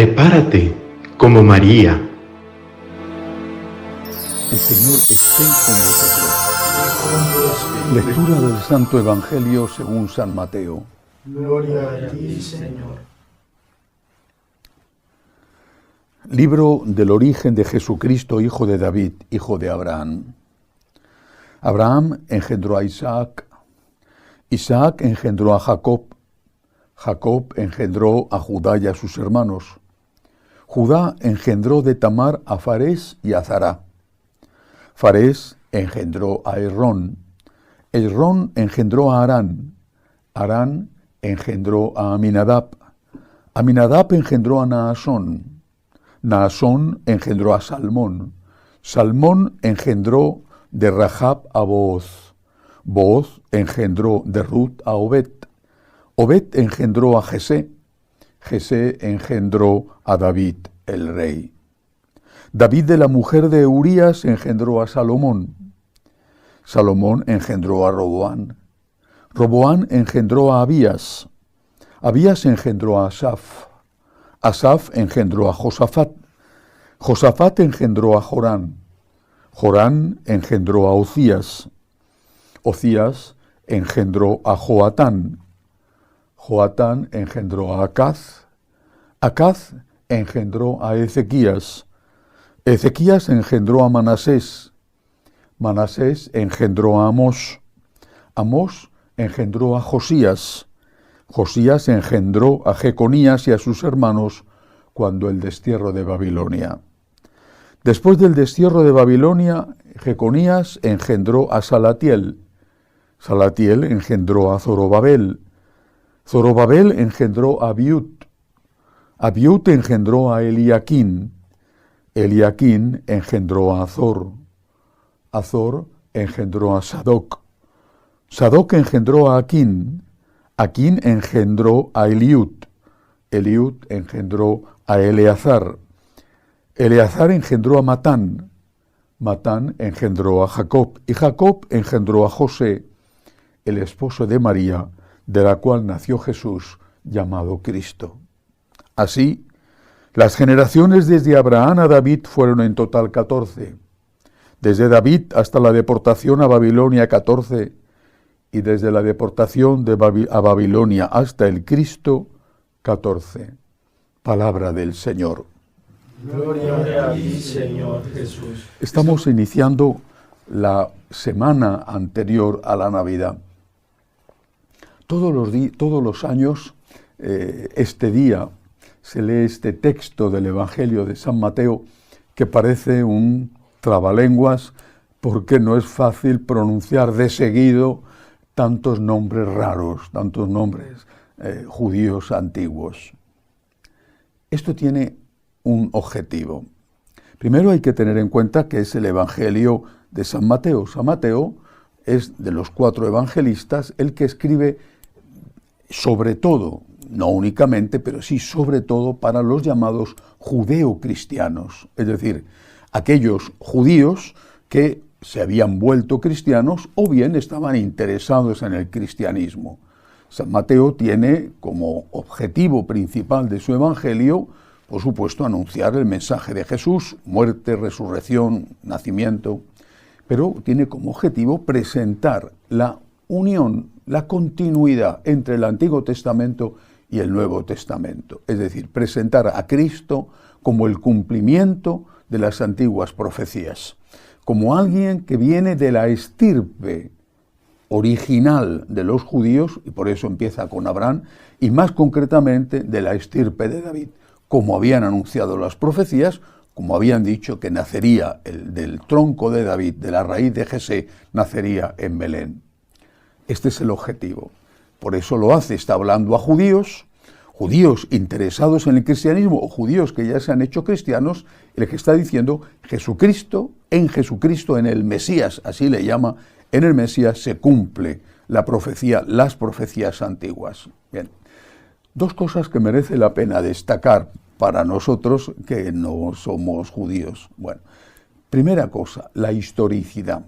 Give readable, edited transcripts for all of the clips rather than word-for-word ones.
Prepárate como María. El Señor esté con vosotros. Lectura del Santo Evangelio según San Mateo. Gloria a ti, Señor. Libro del origen de Jesucristo, hijo de David, hijo de Abraham. Abraham engendró a Isaac, Isaac engendró a Jacob, Jacob engendró a Judá y a sus hermanos. Judá engendró de Tamar a Farés y a Zará. Farés engendró a Esrón. Esrón engendró a Arán. Arán engendró a Aminadab. Aminadab engendró a Naasón. Naasón engendró a Salmón. Salmón engendró de Rahab a Booz. Booz engendró de Ruth a Obed. Obed engendró a Jesé. Jesé engendró a David, el rey. David de la mujer de Urías engendró a Salomón. Salomón engendró a Roboán. Roboán engendró a Abías. Abías engendró a Asaf. Asaf engendró a Josafat. Josafat engendró a Jorán. Jorán engendró a Ocías. Ocías engendró a Joatán. Joatán engendró a Acaz. Acaz engendró a Ezequías. Ezequías engendró a Manasés. Manasés engendró a Amós. Amós engendró a Josías. Josías engendró a Jeconías y a sus hermanos cuando el destierro de Babilonia. Después del destierro de Babilonia, Jeconías engendró a Salatiel. Salatiel engendró a Zorobabel. Zorobabel engendró a Abiud. Abiud engendró a Eliaquín. Eliaquín engendró a Azor. Azor engendró a Sadoc. Sadoc engendró a Aquín. Aquín engendró a Eliud. Eliud engendró a Eleazar. Eleazar engendró a Matán. Matán engendró a Jacob. Y Jacob engendró a José, el esposo de María, de la cual nació Jesús, llamado Cristo. Así, las generaciones desde Abraham a David fueron en total 14. Desde David hasta la deportación a Babilonia 14, y desde la deportación a Babilonia hasta el Cristo 14. Palabra del Señor. Gloria a ti, Señor Jesús. Estamos iniciando la semana anterior a la Navidad. Todos los años, este día, se lee este texto del Evangelio de San Mateo que parece un trabalenguas porque no es fácil pronunciar de seguido tantos nombres raros, tantos nombres judíos antiguos. Esto tiene un objetivo. Primero hay que tener en cuenta que es el Evangelio de San Mateo. San Mateo es de los 4 evangelistas el que escribe sobre todo, no únicamente, pero sí sobre todo para los llamados judeocristianos, es decir, aquellos judíos que se habían vuelto cristianos o bien estaban interesados en el cristianismo. San Mateo tiene como objetivo principal de su evangelio, por supuesto, anunciar el mensaje de Jesús, muerte, resurrección, nacimiento, pero tiene como objetivo presentar la unión, la continuidad entre el Antiguo Testamento y el Nuevo Testamento, es decir, presentar a Cristo como el cumplimiento de las antiguas profecías, como alguien que viene de la estirpe original de los judíos, y por eso empieza con Abraham, y más concretamente de la estirpe de David, como habían anunciado las profecías, como habían dicho que nacería del tronco de David, de la raíz de Jesé, nacería en Belén. Este es el objetivo. Por eso lo hace, está hablando a judíos interesados en el cristianismo o judíos que ya se han hecho cristianos, el que está diciendo Jesucristo, en el Mesías, así le llama, en el Mesías se cumple la profecía, las profecías antiguas. Bien, 2 cosas que merece la pena destacar para nosotros que no somos judíos. Bueno, primera cosa, la historicidad.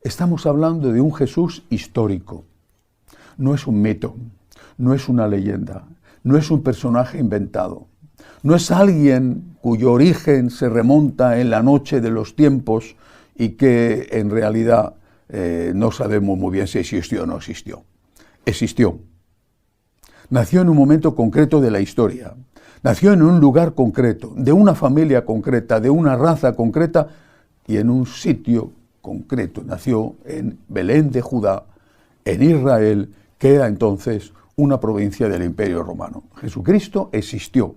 Estamos hablando de un Jesús histórico. No es un mito, no es una leyenda, no es un personaje inventado, No es alguien cuyo origen se remonta en la noche de los tiempos y que en realidad no sabemos muy bien si existió o no existió. Existió. Nació en un momento concreto de la historia. Nació en un lugar concreto, de una familia concreta, de una raza concreta y en un sitio concreto. Nació en Belén de Judá, en Israel, que era entonces una provincia del Imperio Romano. Jesucristo existió.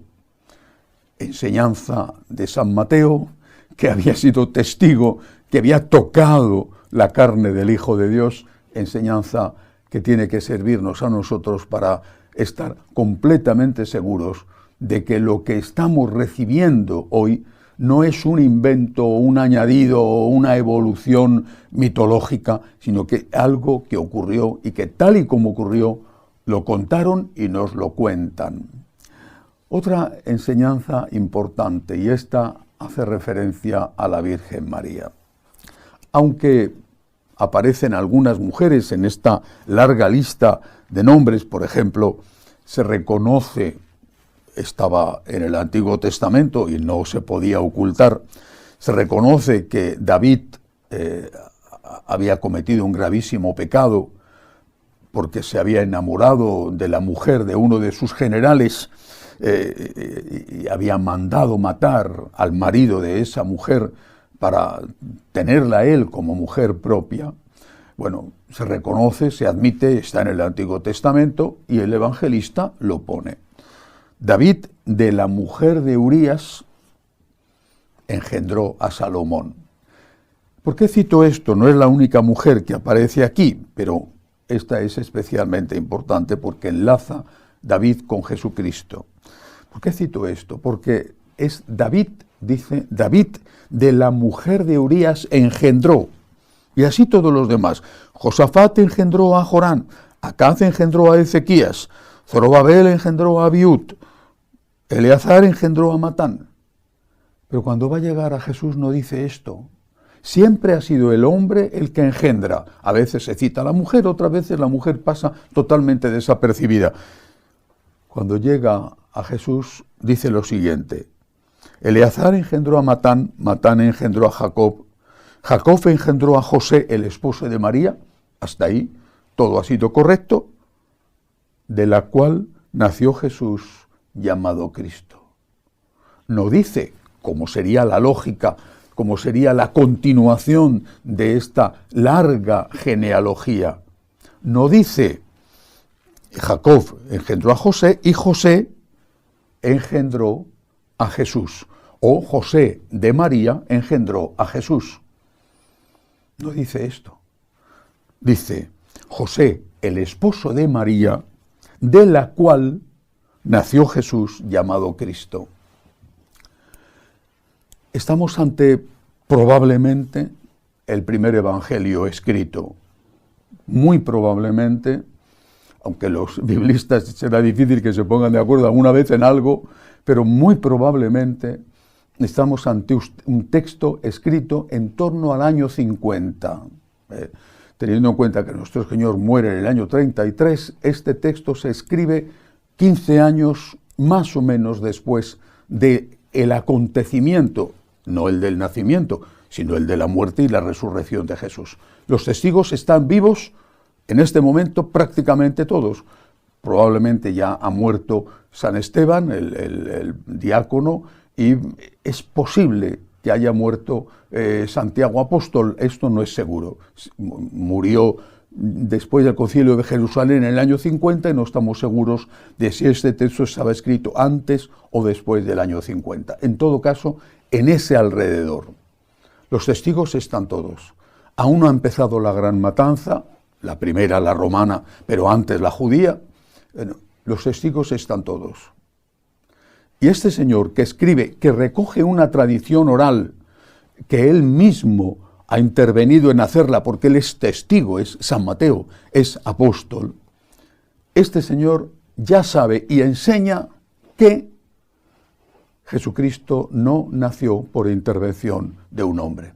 Enseñanza de San Mateo, que había sido testigo, que había tocado la carne del Hijo de Dios, enseñanza que tiene que servirnos a nosotros para estar completamente seguros de que lo que estamos recibiendo hoy no es un invento, un añadido o una evolución mitológica, sino que algo que ocurrió y que tal y como ocurrió, lo contaron y nos lo cuentan. Otra enseñanza importante, y esta hace referencia a la Virgen María. Aunque aparecen algunas mujeres en esta larga lista de nombres, por ejemplo, se reconoce, estaba en el Antiguo Testamento y no se podía ocultar, se reconoce que David había cometido un gravísimo pecado porque se había enamorado de la mujer de uno de sus generales y había mandado matar al marido de esa mujer para tenerla él como mujer propia. Bueno, se reconoce, se admite, está en el Antiguo Testamento y el evangelista lo pone. David, de la mujer de Urías, engendró a Salomón. ¿Por qué cito esto? No es la única mujer que aparece aquí, pero esta es especialmente importante porque enlaza David con Jesucristo. ¿Por qué cito esto? Porque es David, dice, David de la mujer de Urías engendró, y así todos los demás. Josafat engendró a Jorán, Acaz engendró a Ezequías, Zorobabel engendró a Abiud, Eleazar engendró a Matán. Pero cuando va a llegar a Jesús no dice esto. Siempre ha sido el hombre el que engendra. A veces se cita a la mujer, otras veces la mujer pasa totalmente desapercibida. Cuando llega a Jesús dice lo siguiente: Eleazar engendró a Matán, Matán engendró a Jacob, Jacob engendró a José, el esposo de María, hasta ahí todo ha sido correcto, de la cual nació Jesús llamado Cristo. No dice, como sería la lógica, como sería la continuación de esta larga genealogía, no dice Jacob engendró a José y José engendró a Jesús, o José de María engendró a Jesús. No dice esto. Dice José, el esposo de María, de la cual nació Jesús llamado Cristo. Estamos ante probablemente el primer evangelio escrito. Muy probablemente, aunque los biblistas será difícil que se pongan de acuerdo alguna vez en algo, pero muy probablemente estamos ante un texto escrito en torno al año 50. Teniendo en cuenta que nuestro Señor muere en el año 33, este texto se escribe 15 años más o menos después del acontecimiento, no el del nacimiento, sino el de la muerte y la resurrección de Jesús. Los testigos están vivos en este momento prácticamente todos. Probablemente ya ha muerto San Esteban, el diácono, y es posible que haya muerto Santiago Apóstol. Esto no es seguro. Murió después del Concilio de Jerusalén en el año 50 y no estamos seguros de si este texto estaba escrito antes o después del año 50. En todo caso, en ese alrededor. Los testigos están todos. Aún no ha empezado la gran matanza, la primera, la romana, pero antes la judía. Los testigos están todos. Y este señor que escribe, que recoge una tradición oral, que él mismo ha intervenido en hacerla porque él es testigo, es San Mateo, es apóstol, este señor ya sabe y enseña que Jesucristo no nació por intervención de un hombre,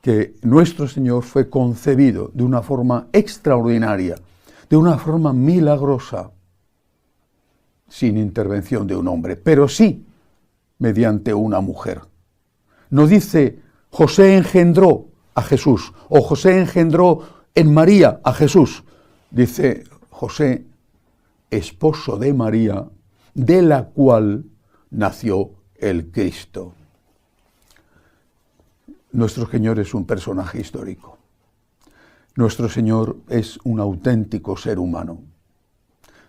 que nuestro Señor fue concebido de una forma extraordinaria, de una forma milagrosa, sin intervención de un hombre, pero sí mediante una mujer. No dice José engendró a Jesús o José engendró en María a Jesús. Dice José, esposo de María, de la cual nació el Cristo. Nuestro Señor es un personaje histórico. Nuestro Señor es un auténtico ser humano.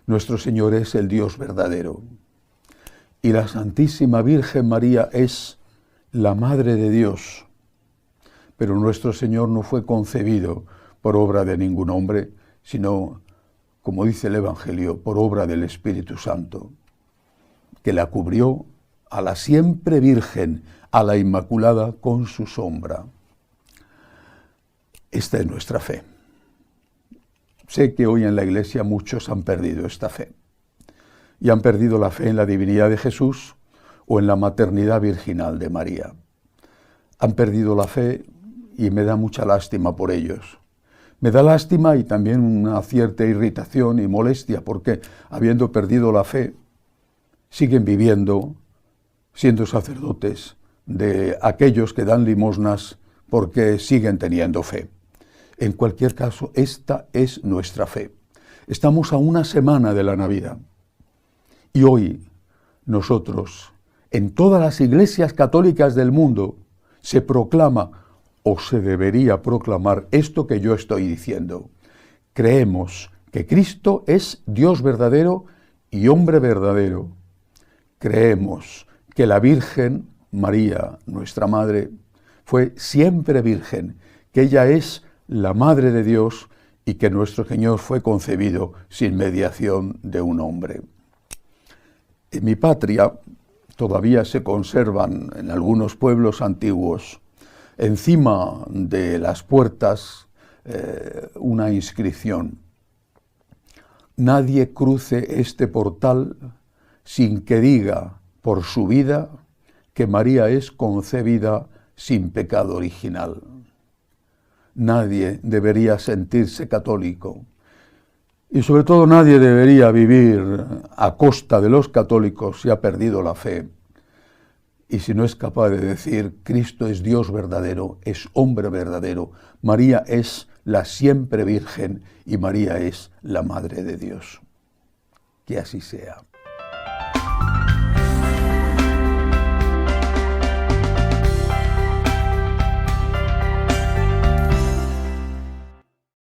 Nuestro Señor es el Dios verdadero. Y la Santísima Virgen María es la Madre de Dios. Pero nuestro Señor no fue concebido por obra de ningún hombre, sino, como dice el Evangelio, por obra del Espíritu Santo, que la cubrió a la siempre Virgen, a la Inmaculada, con su sombra. Esta es nuestra fe. Sé que hoy en la Iglesia muchos han perdido esta fe. Y han perdido la fe en la divinidad de Jesús o en la maternidad virginal de María. Han perdido la fe y me da mucha lástima por ellos. Me da lástima y también una cierta irritación y molestia porque, habiendo perdido la fe, siguen viviendo, siendo sacerdotes de aquellos que dan limosnas porque siguen teniendo fe. En cualquier caso, esta es nuestra fe. Estamos a una semana de la Navidad. Y hoy nosotros, en todas las iglesias católicas del mundo, se proclama o se debería proclamar esto que yo estoy diciendo. Creemos que Cristo es Dios verdadero y hombre verdadero. Creemos que la Virgen María, nuestra Madre, fue siempre virgen, que ella es la Madre de Dios y que nuestro Señor fue concebido sin mediación de un hombre. En mi patria todavía se conservan en algunos pueblos antiguos, encima de las puertas, una inscripción: nadie cruce este portal sin que diga por su vida que María es concebida sin pecado original. Nadie debería sentirse católico y sobre todo nadie debería vivir a costa de los católicos si ha perdido la fe. Y si no es capaz de decir Cristo es Dios verdadero, es hombre verdadero, María es la siempre Virgen y María es la Madre de Dios. Que así sea.